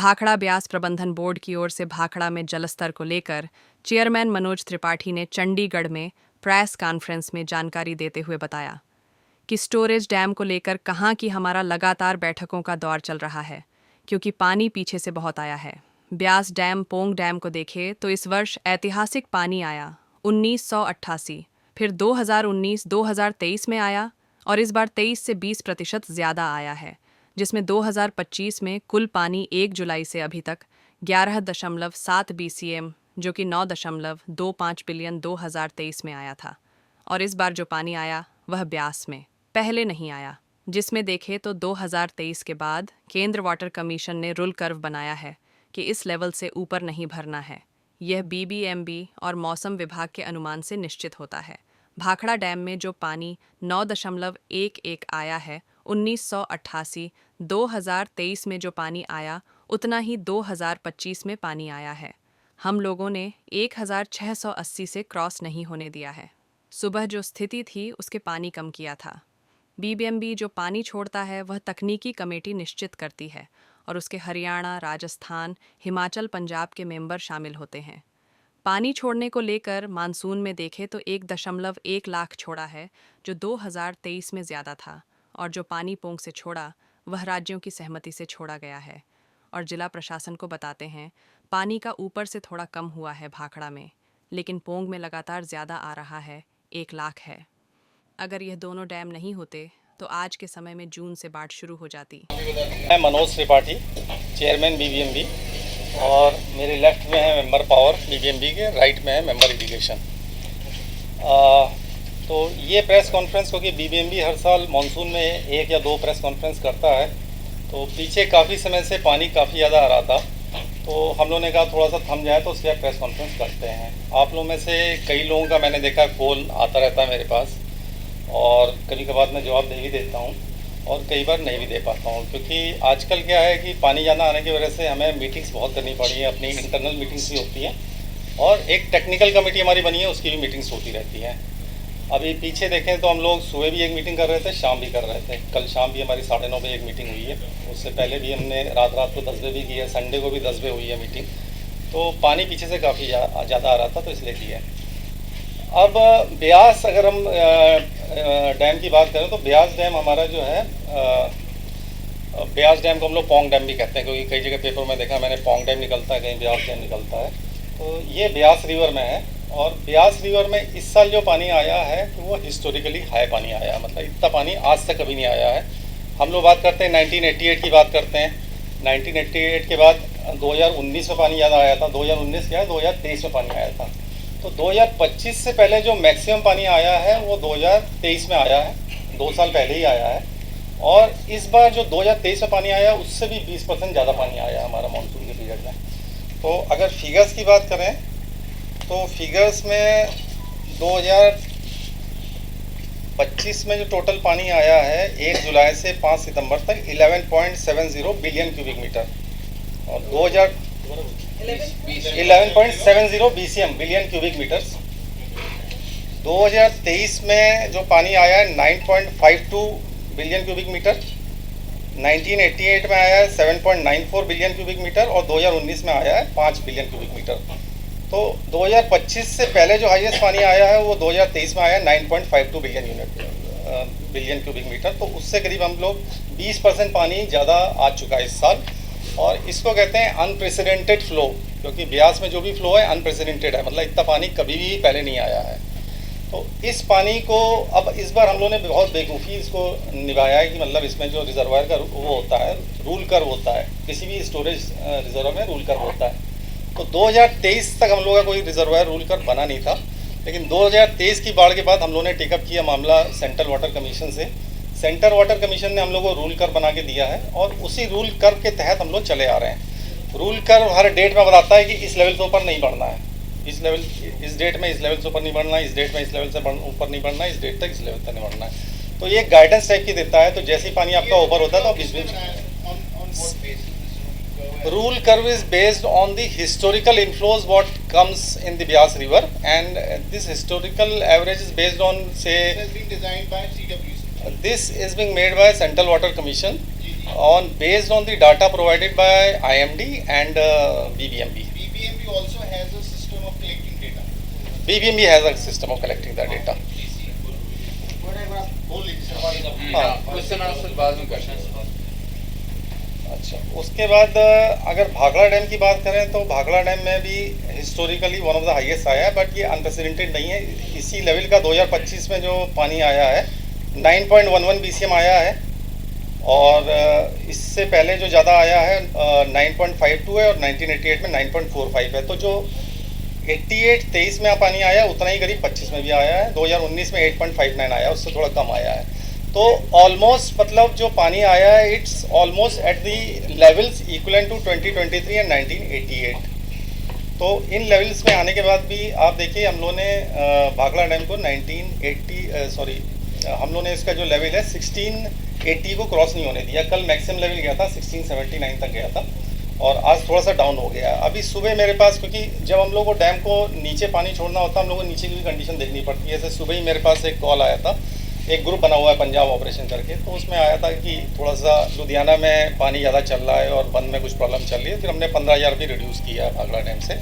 भाखड़ा ब्यास प्रबंधन बोर्ड की ओर से भाखड़ा में जलस्तर को लेकर चेयरमैन मनोज त्रिपाठी ने चंडीगढ़ में प्रेस कॉन्फ्रेंस में जानकारी देते हुए बताया कि स्टोरेज डैम को लेकर कहाँ की हमारा लगातार बैठकों का दौर चल रहा है, क्योंकि पानी पीछे से बहुत आया है। ब्यास डैम पोंग डैम को देखें तो इस वर्ष ऐतिहासिक पानी आया 1988, फिर 2019-2023 में आया और इस बार 23 से 20% ज़्यादा आया है, जिसमें 2025 में कुल पानी 1 जुलाई से अभी तक 11.7 BCM जो कि 9.25 बिलियन 2023 में आया था। और इस बार जो पानी आया वह ब्यास में पहले नहीं आया, जिसमें देखें तो 2023 के बाद केंद्र वाटर कमीशन ने रूल कर्व बनाया है कि इस लेवल से ऊपर नहीं भरना है। यह BBMB और मौसम विभाग के अनुमान से निश्चित होता है। भाखड़ा डैम में जो पानी 9.11 आया है 1988, 2023 में जो पानी आया उतना ही 2025 में पानी आया है। हम लोगों ने 1680 से क्रॉस नहीं होने दिया है। सुबह जो स्थिति थी उसके पानी कम किया था। BBMB जो पानी छोड़ता है वह तकनीकी कमेटी निश्चित करती है और उसके हरियाणा, राजस्थान, हिमाचल, पंजाब के मेंबर शामिल होते हैं। पानी छोड़ने को लेकर मानसून में देखें तो 1.1 लाख छोड़ा है, जो 2023 में ज़्यादा था, और जो पानी पोंग से छोड़ा वह राज्यों की सहमति से छोड़ा गया है। और जिला प्रशासन को बताते हैं पानी का ऊपर से थोड़ा कम हुआ है भाखड़ा में, लेकिन पोंग में लगातार ज़्यादा आ रहा है, 1 लाख है। अगर यह दोनों डैम नहीं होते तो आज के समय में जून से बाढ़ शुरू हो जाती। मैं मनोज त्रिपाठी, चेयरमैन BBMB, और मेरे लेफ्ट में है मेंबर पावर BBMB के, राइट में है मेंबर इरिगेशन। तो ये प्रेस कॉन्फ्रेंस, क्योंकि BBMB हर साल मानसून में 1 या 2 प्रेस कॉन्फ्रेंस करता है, तो पीछे काफ़ी समय से पानी काफ़ी ज़्यादा आ रहा था, तो हम लोगों ने कहा थोड़ा सा थम जाए तो उसके बाद प्रेस कॉन्फ्रेंस करते हैं। आप लोगों में से कई लोगों का मैंने देखा कॉल आता रहता है मेरे पास, और कभी कभार मैं जवाब दे भी देता हूँ और कई बार नहीं भी दे पाता हूँ, क्योंकि आजकल क्या है कि पानी ज़्यादा आने की वजह से हमें मीटिंग्स बहुत करनी पड़ी है। अपनी इंटरनल मीटिंग्स भी होती हैं और एक टेक्निकल कमेटी हमारी बनी है, उसकी भी मीटिंग्स होती रहती हैं। अभी पीछे देखें तो हम लोग सुबह भी एक मीटिंग कर रहे थे, शाम भी कर रहे थे। कल शाम भी हमारी 9:30 बजे एक मीटिंग हुई है, उससे पहले भी हमने रात को 10 बजे भी की है, संडे को भी 10 बजे हुई है मीटिंग। तो पानी पीछे से काफ़ी ज़्यादा आ रहा था, तो इसलिए की है। अब ब्यास, अगर हम डैम की बात करें तो ब्यास डैम हमारा जो है, ब्यास डैम को हम लोग पोंग डैम भी कहते हैं, क्योंकि कई जगह पेपर में देखा मैंने पोंग डैम निकलता है, कहीं ब्यास डैम निकलता है। तो ये ब्यास रिवर में है, और ब्यास रिवर में इस साल जो पानी आया है तो वो हिस्टोरिकली हाई पानी आया है, मतलब इतना पानी आज तक कभी नहीं आया है। हम लोग बात करते हैं 1988 की बात करते हैं। 1988 के बाद 2019 में पानी ज़्यादा आया था, 2019 क्या है 2023 में पानी आया था। तो 2025 से पहले जो मैक्सिमम पानी आया है वो 2023 में आया है, 2 साल पहले ही आया है। और इस बार जो 2023 में पानी आया उससे भी 20% ज़्यादा पानी आया है हमारा मानसून के पीरियड में। तो अगर फिगर्स की बात करें तो फिगर्स में 2025 में जो टोटल पानी आया है 1 जुलाई से 5 सितंबर तक 11.70 बिलियन क्यूबिक मीटर, और 11.70 BCM बिलियन क्यूबिक मीटर्स। 2023 में जो पानी आया है 9.52 बिलियन क्यूबिक मीटर, 1988 में आया है 7.94 बिलियन क्यूबिक मीटर, और 2019 में आया है 5 बिलियन क्यूबिक मीटर। तो 2025 से पहले जो हाईएस्ट पानी आया है वो 2023 में आया है 9.52 बिलियन क्यूबिक मीटर। तो उससे करीब हम लोग 20% पानी ज़्यादा आ चुका है इस साल, और इसको कहते हैं अनप्रेसिडेंटेड फ्लो, क्योंकि ब्यास में जो भी फ्लो है अनप्रेसिडेंटेड है, मतलब इतना पानी कभी भी पहले नहीं आया है। तो इस पानी को अब इस बार हम लोगों ने बहुत बेवकूफ़ी इसको निभाया है कि मतलब इसमें जो रिजर्वायर का वो होता है, रूल कर्व होता है, किसी भी स्टोरेज रिजर्व में रूल कर्व होता है। तो 2023 तक हम लोगों का कोई रिजर्वायर रूल कर्व बना नहीं था, लेकिन 2023 की बाढ़ के बाद हम लोगों ने टेकअप किया मामला सेंट्रल वाटर कमीशन से। सेंट्रल वाटर कमीशन ने हम लोग को रूल कर्व बना के दिया है, और उसी रूल कर्व के तहत हम लोग चले आ रहे हैं। रूल कर्व हर डेट में बताता है कि इस लेवल से ऊपर नहीं बढ़ना है, इस डेट में इस लेवल से ऊपर नहीं बढ़ना है, इस डेट में इस लेवल से ऊपर नहीं बढ़ना है, इस डेट तक इस लेवल तक नहीं बढ़ना है। तो ये गाइडेंस टाइप की देता है। तो जैसे ही पानी आपका ओवर होता है तो आप इस rule curve is based on the historical inflows what comes in the Beas river, and this historical average is based on, say, It has been designed by CWC. this is being made by Central Water Commission, on based on the data provided by IMD and BBMB. BBMB also has a system of collecting data. BBMB has a system of collecting the data. Question answer बाद में करना है। अच्छा, उसके बाद अगर Bhakra dam की बात करें तो भाखड़ा डैम में भी historically one of the highest आया है, बट ये अनप्रेसिडेंटेड नहीं है। इसी लेवल का 2025 में जो पानी आया है 9.11 BCM आया है, और इससे पहले जो ज़्यादा आया है 9.52 है, और 1988 में 9.45 है। तो जो 23 में पानी आया उतना ही करीब 25 में भी आया है। 2019 में 8.59 आया, उससे थोड़ा कम आया है। तो ऑलमोस्ट मतलब जो पानी आया है it's almost at the levels equivalent to 2023 and 1988। तो इन लेवल्स में आने के बाद भी आप देखिए हम लोगों ने भाखड़ा डैम को हम लोगों ने इसका जो लेवल है 1680 को क्रॉस नहीं होने दिया। कल मैक्सिमम लेवल गया था 1679 तक गया था, और आज थोड़ा सा डाउन हो गया। अभी सुबह मेरे पास, क्योंकि जब हम लोग को डैम को नीचे पानी छोड़ना होता है हम लोग को नीचे की भी कंडीशन देखनी पड़ती है। जैसे सुबह ही मेरे पास एक कॉल आया था, एक ग्रुप बना हुआ है पंजाब ऑपरेशन करके, तो उसमें आया था कि थोड़ा सा लुधियाना में पानी ज़्यादा चल रहा है और बंद में कुछ प्रॉब्लम चल रही है। फिर हमने 15,000 भी रिड्यूस किया है भाखड़ा डैम से।